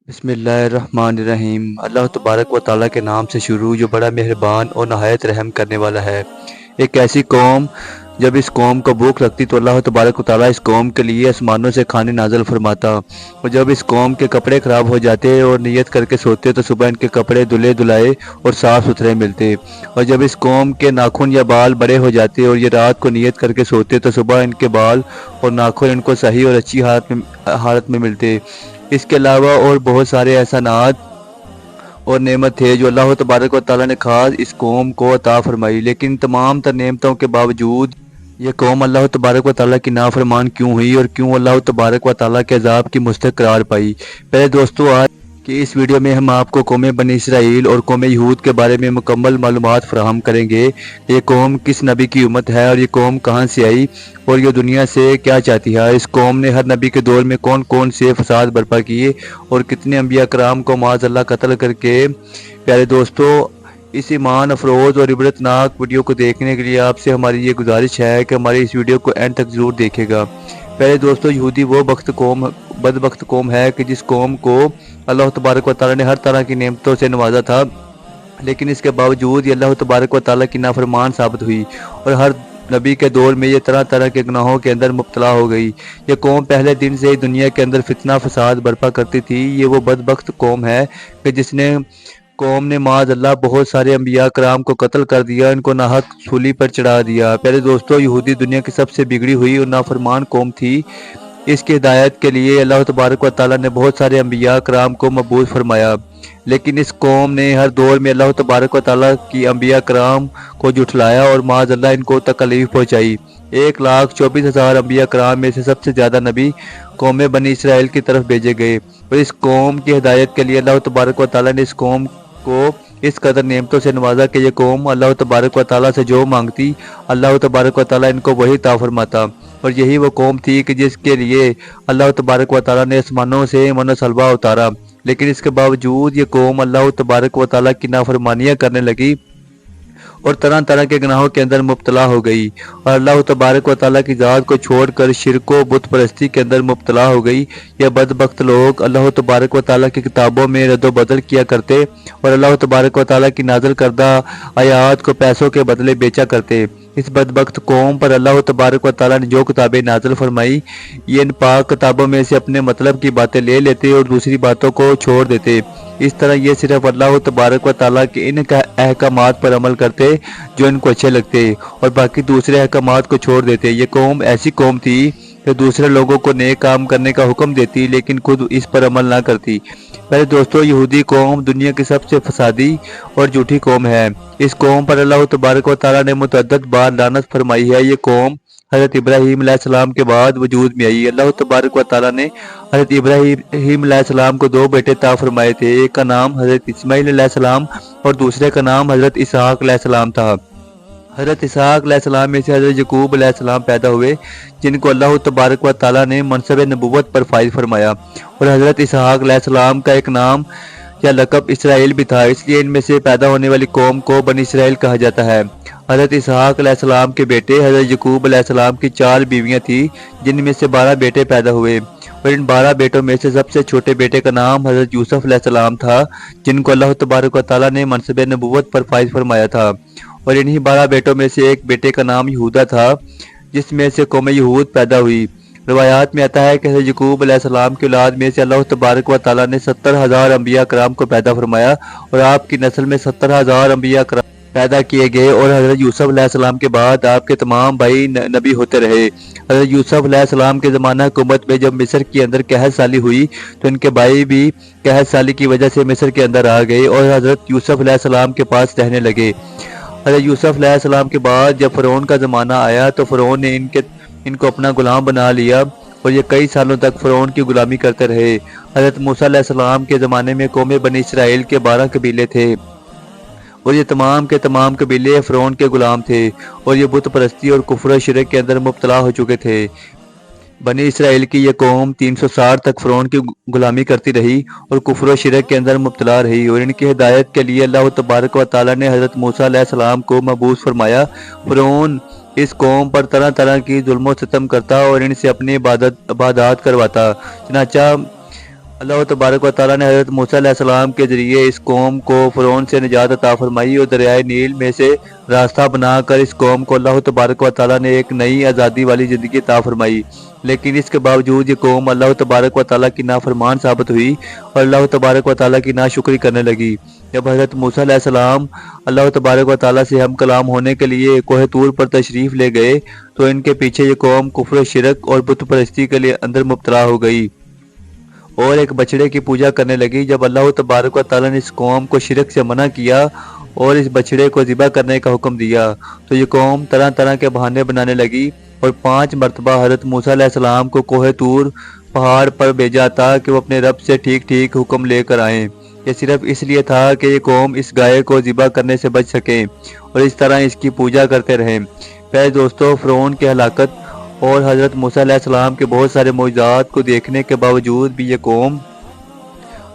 بسم اللہ الرحمن الرحیم۔ اللہ تبارک و تعالیٰ کے نام سے شروع جو بڑا مہربان اور نہایت رحم کرنے والا ہے۔ ایک ایسی قوم جب اس قوم کو بھوک لگتی تو اللہ تبارک و تعالیٰ اس قوم کے لیے آسمانوں سے کھانے نازل فرماتا، اور جب اس قوم کے کپڑے خراب ہو جاتے اور نیت کر کے سوتے تو صبح ان کے کپڑے دھلے دھلائے اور صاف ستھرے ملتے، اور جب اس قوم کے ناخن یا بال بڑے ہو جاتے اور یہ رات کو نیت کر کے سوتے تو صبح ان کے بال اور ناخن ان کو صحیح اور اچھی حالت میں ملتے۔ اس کے علاوہ اور بہت سارے احسانات اور نعمت تھے جو اللہ تبارک و تعالیٰ نے خاص اس قوم کو عطا فرمائی، لیکن تمام تر نعمتوں کے باوجود یہ قوم اللہ تبارک و تعالیٰ کی نافرمان کیوں ہوئی اور کیوں اللہ تبارک و تعالیٰ کے عذاب کی مستحق قرار پائی؟ پہلے دوستو، آج کہ اس ویڈیو میں ہم آپ کو قوم بنی اسرائیل اور قوم یہود کے بارے میں مکمل معلومات فراہم کریں گے۔ یہ قوم کس نبی کی امت ہے اور یہ قوم کہاں سے آئی اور یہ دنیا سے کیا چاہتی ہے؟ اس قوم نے ہر نبی کے دور میں کون کون سے فساد برپا کیے اور کتنے انبیاء کرام کو معاذ اللہ قتل کر کے؟ پیارے دوستو، اس ایمان افروز اور عبرتناک ویڈیو کو دیکھنے کے لیے آپ سے ہماری یہ گزارش ہے کہ ہماری اس ویڈیو کو اینڈ تک ضرور دیکھے گا۔ پہلے دوستو، یہودی وہ بدبخت قوم ہے کہ جس قوم کو اللہ تبارک و تعالیٰ نے ہر طرح کی نعمتوں سے نوازا تھا، لیکن اس کے باوجود یہ اللہ تبارک و تعالیٰ کی نافرمان ثابت ہوئی اور ہر نبی کے دور میں یہ طرح طرح کے گناہوں کے اندر مبتلا ہو گئی۔ یہ قوم پہلے دن سے ہی دنیا کے اندر فتنہ فساد برپا کرتی تھی۔ یہ وہ بدبخت قوم ہے کہ جس نے قوم نے معاذ اللہ بہت سارے انبیاء کرام کو قتل کر دیا، ان کو ناحق سولی پر چڑھا دیا۔ پہلے دوستو، یہودی دنیا کی سب سے بگڑی ہوئی اور نافرمان قوم تھی۔ اس کی ہدایت کے لیے اللہ تبارک و تعالیٰ نے بہت سارے انبیاء کرام کو مبعوث فرمایا، لیکن اس قوم نے ہر دور میں اللہ تبارک و تعالیٰ کی انبیاء کرام کو جھٹلایا اور معاذ اللہ ان کو تکلیف پہنچائی۔ 1,24,000 انبیاء کرام میں سے سب سے زیادہ نبی قوم بنی اسرائیل کی طرف بھیجے گئے، اور اس قوم کی ہدایت کے لیے اللہ تبارک و تعالیٰ نے اس قوم کو اس قدر نعمتوں سے نوازا کہ یہ قوم اللہ تبارک و تعالیٰ سے جو مانگتی اللہ تبارک و تعالیٰ ان کو وہی عطا فرماتا، اور یہی وہ قوم تھی کہ جس کے لیے اللہ تبارک و تعالیٰ نے آسمانوں سے من و سلوہ اتارا، لیکن اس کے باوجود یہ قوم اللہ تبارک و تعالیٰ کی نافرمانیاں کرنے لگی اور طرح طرح کے گناہوں کے اندر مبتلا ہو گئی، اور اللہ تبارک و تعالیٰ کی ذات کو چھوڑ کر شرک و بت پرستی کے اندر مبتلا ہو گئی۔ یہ بدبخت لوگ اللہ تبارک و تعالیٰ کی کتابوں میں رد و بدل کیا کرتے اور اللہ تبارک و تعالیٰ کی نازل کردہ آیات کو پیسوں کے بدلے بیچا کرتے۔ اس بدبخت قوم پر اللہ تبارک و تعالیٰ نے جو کتابیں نازل فرمائی، یہ ان پاک کتابوں میں سے اپنے مطلب کی باتیں لے لیتے اور دوسری باتوں کو چھوڑ دیتے۔ اس طرح یہ صرف اللہ تبارک و تعالیٰ کے ان احکامات پر عمل کرتے جو ان کو اچھے لگتے اور باقی دوسرے احکامات کو چھوڑ دیتے۔ یہ قوم ایسی قوم تھی کہ دوسرے لوگوں کو نیک کام کرنے کا حکم دیتی لیکن خود اس پر عمل نہ کرتی۔ پہلے دوستو، یہودی قوم دنیا کی سب سے فسادی اور جھوٹی قوم ہے۔ اس قوم پر اللہ تبارک و تعالیٰ نے متعدد بار لعنت فرمائی ہے۔ یہ قوم حضرت ابراہیم علیہ السلام کے بعد وجود میں آئی۔ اللہ تبارک و تعالیٰ نے حضرت ابراہیم علیہ السلام کو 2 بیٹے عطا فرمائے تھے، ایک کا نام حضرت اسماعیل علیہ السلام اور دوسرے کا نام حضرت اسحاق علیہ السلام تھا۔ حضرت اسحاق علیہ السلام میں سے حضرت یعقوب علیہ السلام پیدا ہوئے، جن کو اللہ تبارک و تعالیٰ نے منصب نبوت پر فائز فرمایا، اور حضرت اسحاق علیہ السلام کا ایک نام یا لقب اسرائیل بھی تھا، اس لیے ان میں سے پیدا ہونے والی قوم کو بنی اسرائیل کہا جاتا ہے۔ حضرت اسحاق علیہ السلام کے بیٹے حضرت یعقوب علیہ السلام کی 4 بیویاں تھیں، جن میں سے 12 بیٹے پیدا ہوئے، اور ان 12 بیٹوں میں سے سب سے چھوٹے بیٹے کا نام حضرت یوسف علیہ السلام تھا، جن کو اللہ تبارک و تعالیٰ نے منصب نبوت پر فائز فرمایا تھا، اور انہی 12 بیٹوں میں سے ایک بیٹے کا نام یہودا تھا، جس میں سے قوم یہود پیدا ہوئی۔ روایات میں آتا ہے کہ حضرت یعقوب علیہ السلام کی اولاد میں سے اللہ تبارک و تعالیٰ نے 70,000 انبیاء کرام کو پیدا فرمایا، اور آپ کی نسل میں 70,000 انبیاء کرام پیدا کیے گئے، اور حضرت یوسف علیہ السلام کے بعد آپ کے تمام بھائی نبی ہوتے رہے۔ حضرت یوسف علیہ السلام کے زمانہ حکومت میں جب مصر کے اندر قحط سالی ہوئی تو ان کے بھائی بھی قحط سالی کی وجہ سے مصر کے اندر آ گئے اور حضرت یوسف علیہ السلام کے پاس رہنے لگے۔ حضرت یوسف علیہ السلام کے بعد جب فرعون کا زمانہ آیا تو فرعون نے ان کو اپنا غلام بنا لیا، اور یہ کئی سالوں تک فرعون کی غلامی کرتے رہے۔ حضرت موسیٰ علیہ السلام کے زمانے میں قوم بنی اسرائیل کے 12 قبیلے تھے، اور یہ تمام کے تمام قبیلے فرعون کے غلام تھے، اور یہ بت پرستی اور کفر و شرک کے اندر مبتلا ہو چکے تھے۔ بنی اسرائیل کی یہ قوم 360 تک فرعون کی غلامی کرتی رہی اور کفر و شرک کے اندر مبتلا رہی، اور ان کی ہدایت کے لیے اللہ تبارک و تعالیٰ نے حضرت موسیٰ علیہ السلام کو مبعوث فرمایا۔ فرعون اس قوم پر طرح طرح کی ظلم و ستم کرتا اور ان سے اپنی عبادات کرواتا، چنانچہ اللہ تبارک و تعالیٰ نے حضرت موسیٰ علیہ السلام کے ذریعے اس قوم کو فرعون سے نجات عطا فرمائی اور دریائے نیل میں سے راستہ بنا کر اس قوم کو اللہ تبارک و تعالیٰ نے ایک نئی آزادی والی زندگی عطا فرمائی۔ لیکن اس کے باوجود یہ قوم اللہ تبارک و تعالیٰ کی نافرمان ثابت ہوئی اور اللہ تبارک و تعالیٰ کی ناشکری کرنے لگی۔ جب حضرت موسیٰ علیہ السلام اللہ تبارک و تعالیٰ سے ہم کلام ہونے کے لیے کوہ طور پر تشریف لے گئے تو ان کے پیچھے یہ قوم کفر و شرک اور بت پرستی کے لیے اندر مبتلا ہو گئی اور ایک بچڑے کی پوجا کرنے لگی۔ جب اللہ تبارک و تعالیٰ نے اس قوم کو شرک سے منع کیا اور اس بچڑے کو ذبح کرنے کا حکم دیا تو یہ قوم طرح طرح کے بہانے بنانے لگی اور 5 مرتبہ حضرت موسیٰ علیہ السلام کو کوہ طور پہاڑ پر بھیجا تھا کہ وہ اپنے رب سے ٹھیک ٹھیک حکم لے کر آئیں۔ یہ صرف اس لیے تھا کہ یہ قوم اس گائے کو ذبح کرنے سے بچ سکیں اور اس طرح اس کی پوجا کرتے رہیں۔ پہلے دوستو، فرعون کی ہلاکت اور حضرت موسیٰ علیہ السلام کے بہت سارے معجزات کو دیکھنے کے باوجود بھی یہ قوم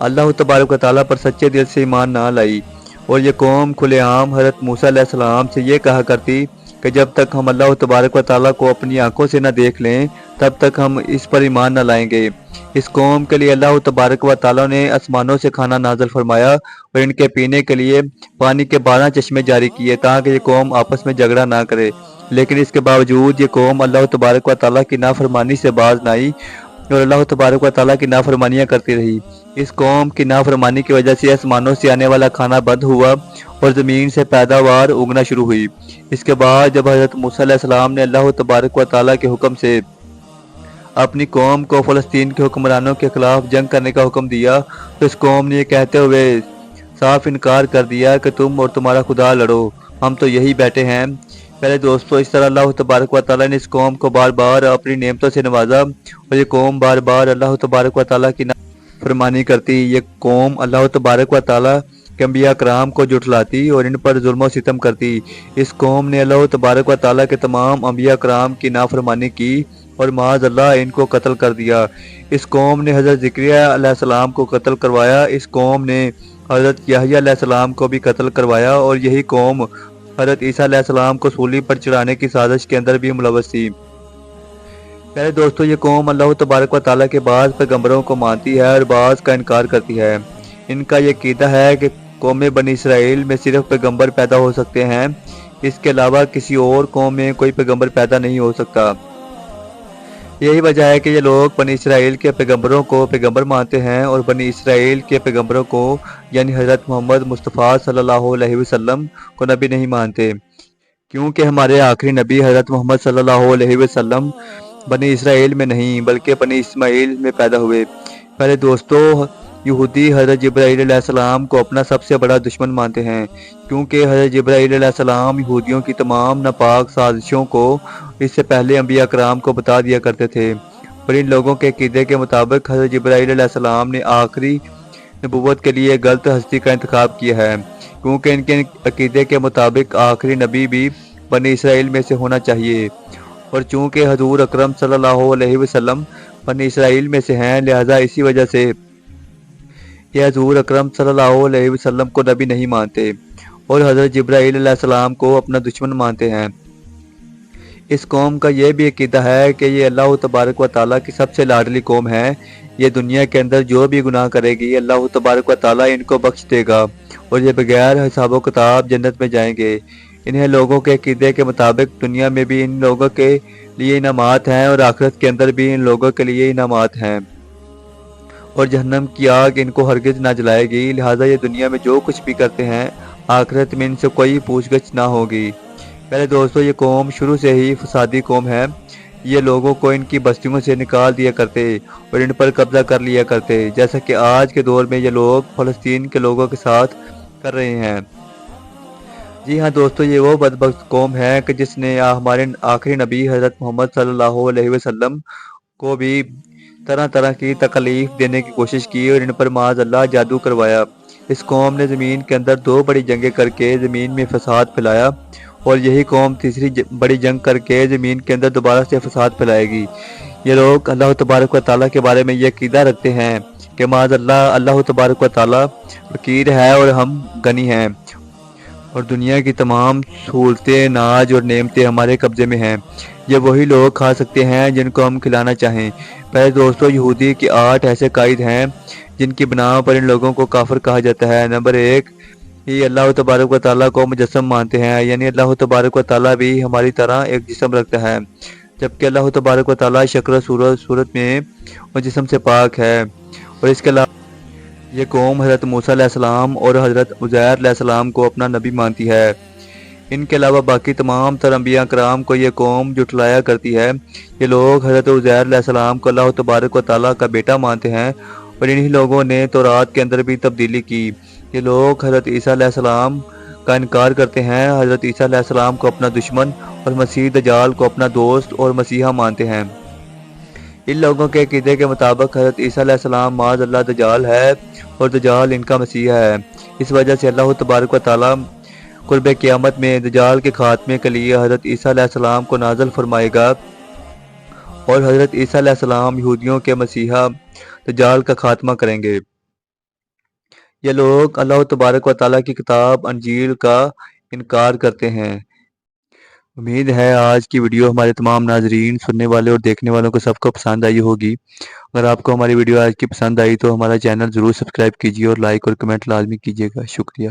اللہ تبارک و تعالیٰ پر سچے دل سے ایمان نہ لائی، اور یہ قوم کھلے عام حضرت موسیٰ علیہ السلام سے یہ کہا کرتی کہ جب تک ہم اللہ تبارک و تعالیٰ کو اپنی آنکھوں سے نہ دیکھ لیں تب تک ہم اس پر ایمان نہ لائیں گے۔ اس قوم کے لیے اللہ تبارک و تعالیٰ نے آسمانوں سے کھانا نازل فرمایا اور ان کے پینے کے لیے پانی کے 12 چشمے جاری کیے تاکہ یہ قوم آپس میں جھگڑا نہ کرے، لیکن اس کے باوجود یہ قوم اللہ تبارک و تعالیٰ کی نافرمانی سے باز نہ آئی اور اللہ تبارک و تعالیٰ کی نافرمانیاں کرتی رہی۔ اس قوم کی نافرمانی کی وجہ سے آسمانوں سے آنے والا کھانا بند ہوا اور زمین سے پیداوار اگنا شروع ہوئی۔ اس کے بعد جب حضرت موسیٰ علیہ السلام نے اللہ تبارک و تعالیٰ کے حکم سے اپنی قوم کو فلسطین کے حکمرانوں کے خلاف جنگ کرنے کا حکم دیا تو اس قوم نے یہ کہتے ہوئے صاف انکار کر دیا کہ تم اور تمہارا خدا لڑو، ہم تو یہی بیٹھے ہیں۔ پہلے دوستو، اس طرح اللہ تبارک و تعالیٰ نے اس قوم کو بار بار اپنی نعمتوں سے نوازا اور یہ قوم بار بار اللہ تبارک و تعالیٰ کی فرمانی کرتی۔ یہ قوم اللہ تبارک و تعالیٰ کے انبیاء کرام کو جھٹلاتی اور ان پر ظلم و ستم کرتی۔ اس قوم نے اللہ تبارک و تعالیٰ کے تمام انبیاء کرام کی نافرمانی کی اور معاذ اللہ ان کو قتل کر دیا۔ اس قوم نے حضرت زکریا علیہ السلام کو قتل کروایا، اس قوم نے حضرت یحییٰ علیہ السلام کو بھی قتل کروایا اور یہی قوم حضرت عیسیٰ علیہ السلام کو سولی پر چڑھانے کی سازش کے اندر بھی ملوث تھی۔ پہلے دوستو، یہ قوم اللہ تبارک و تعالیٰ کے بعض پیغمبروں کو مانتی ہے اور بعض کا انکار کرتی ہے۔ ان کا یہ عقیدہ ہے کہ قوم بنی اسرائیل میں صرف پیغمبر پیدا ہو سکتے ہیں، اس کے علاوہ کسی اور قوم میں کوئی پیغمبر پیدا نہیں ہو سکتا۔ یہی وجہ ہے کہ یہ لوگ بنی اسرائیل کے پیغمبروں کو پیغمبر مانتے ہیں اور بنی اسرائیل کے پیغمبروں کو یعنی حضرت محمد مصطفیٰ صلی اللہ علیہ وسلم کو نبی نہیں مانتے، کیونکہ ہمارے آخری نبی حضرت محمد صلی اللہ علیہ وسلم بنی اسرائیل میں نہیں بلکہ بنی اسماعیل میں پیدا ہوئے۔ پہلے دوستو، یہودی حضرت جبرائیل علیہ السلام کو اپنا سب سے بڑا دشمن مانتے ہیں، کیونکہ حضرت جبرائیل علیہ السلام یہودیوں کی تمام ناپاک سازشوں کو اس سے پہلے انبیاء کرام کو بتا دیا کرتے تھے، اور ان لوگوں کے عقیدے کے مطابق حضرت جبرائیل علیہ السلام نے آخری نبوت کے لیے غلط ہستی کا انتخاب کیا ہے، کیونکہ ان کے عقیدے کے مطابق آخری نبی بھی بنی اسرائیل میں سے ہونا چاہیے، اور چونکہ حضور اکرم صلی اللہ علیہ وسلم بنی اسرائیل میں سے ہیں، لہذا اسی وجہ سے یہ حضور اکرم صلی اللہ علیہ وسلم کو نبی نہیں مانتے اور حضرت جبرائیل علیہ السلام کو اپنا دشمن مانتے ہیں۔ اس قوم کا یہ بھی عقیدہ ہے کہ یہ اللہ تبارک و تعالیٰ کی سب سے لاڈلی قوم ہے، یہ دنیا کے اندر جو بھی گناہ کرے گی اللہ تبارک و تعالیٰ ان کو بخش دے گا اور یہ بغیر حساب و کتاب جنت میں جائیں گے۔ انہیں لوگوں کے عقیدے کے مطابق دنیا میں بھی ان لوگوں کے لیے انعامات ہیں اور آخرت کے اندر بھی ان لوگوں کے لیے انعامات ہیں، اور جہنم کی آگ ان کو ہرگز نہ جلائے گی، لہٰذا یہ دنیا میں جو کچھ بھی کرتے ہیں آخرت میں ان سے کوئی پوچھ گچھ نہ ہوگی۔ پہلے دوستو، یہ قوم شروع سے ہی فسادی قوم ہے، یہ لوگوں کو ان کی بستیوں سے نکال دیا کرتے اور ان پر قبضہ کر لیا کرتے، جیسا کہ آج کے دور میں یہ لوگ فلسطین کے لوگوں کے ساتھ کر رہے ہیں۔ جی ہاں دوستو، یہ وہ بدبخت قوم ہے کہ جس نے ہمارے آخری نبی حضرت محمد صلی اللہ علیہ وسلم کو بھی طرح طرح کی تکلیف دینے کی کوشش کی اور ان پر معاذ اللہ جادو کروایا۔ اس قوم نے زمین کے اندر 2 بڑی جنگیں کر کے زمین میں فساد پھیلایا اور یہی قوم تیسری بڑی جنگ کر کے زمین کے اندر دوبارہ سے فساد پھیلائے گی۔ یہ لوگ اللہ تبارک و تعالیٰ کے بارے میں یہ عقیدہ رکھتے ہیں کہ معاذ اللہ تبارک و تعالیٰ فقیر ہے اور ہم غنی ہیں، اور دنیا کی تمام سہولتیں، ناز اور نعمتیں ہمارے قبضے میں ہیں، یہ وہی لوگ کھا سکتے ہیں جن کو ہم کھلانا چاہیں۔ پہلے دوستو، یہودی کے 8 ایسے قائد ہیں جن کی بنا پر ان لوگوں کو کافر کہا جاتا ہے۔ نمبر 1، یہ اللہ تبارک و تعالیٰ کو مجسم مانتے ہیں، یعنی اللہ تبارک و تعالیٰ بھی ہماری طرح ایک جسم رکھتا ہے، جبکہ اللہ تبارک و تعالیٰ شکل و صورت میں اور جسم سے پاک ہے۔ اور اس کے علاوہ یہ قوم حضرت موسیٰ علیہ السلام اور حضرت عزیر علیہ السلام کو اپنا نبی مانتی ہے۔ ان کے علاوہ باقی تمام تر انبیاء کرام کو یہ قوم جھٹلایا کرتی ہے۔ یہ لوگ حضرت عزیر علیہ السلام کو اللہ تبارک و تعالیٰ کا بیٹا مانتے ہیں، اور انہی لوگوں نے تورات کے اندر بھی تبدیلی کی۔ یہ لوگ حضرت عیسیٰ علیہ السلام کا انکار کرتے ہیں، حضرت عیسیٰ علیہ السلام کو اپنا دشمن اور مسیح دجال کو اپنا دوست اور مسیحا مانتے ہیں۔ ان لوگوں کے عقیدے کے مطابق حضرت عیسیٰ علیہ السلام معاذ اللہ دجال ہے اور دجال ان کا مسیح ہے۔ اس وجہ سے اللہ تبارک و تعالیٰ قرب قیامت میں دجال کے خاتمے کے لیے حضرت عیسیٰ علیہ السلام کو نازل فرمائے گا، اور حضرت عیسیٰ علیہ السلام یہودیوں کے مسیحا دجال کا خاتمہ کریں گے۔ یہ لوگ اللہ تبارک و تعالیٰ کی کتاب انجیل کا انکار کرتے ہیں۔ امید ہے آج کی ویڈیو ہمارے تمام ناظرین، سننے والے اور دیکھنے والوں کو سب کو پسند آئی ہوگی۔ اگر آپ کو ہماری ویڈیو آج کی پسند آئی تو ہمارا چینل ضرور سبسکرائب کیجیے اور لائک اور کمنٹ لازمی کیجیے گا۔ شکریہ۔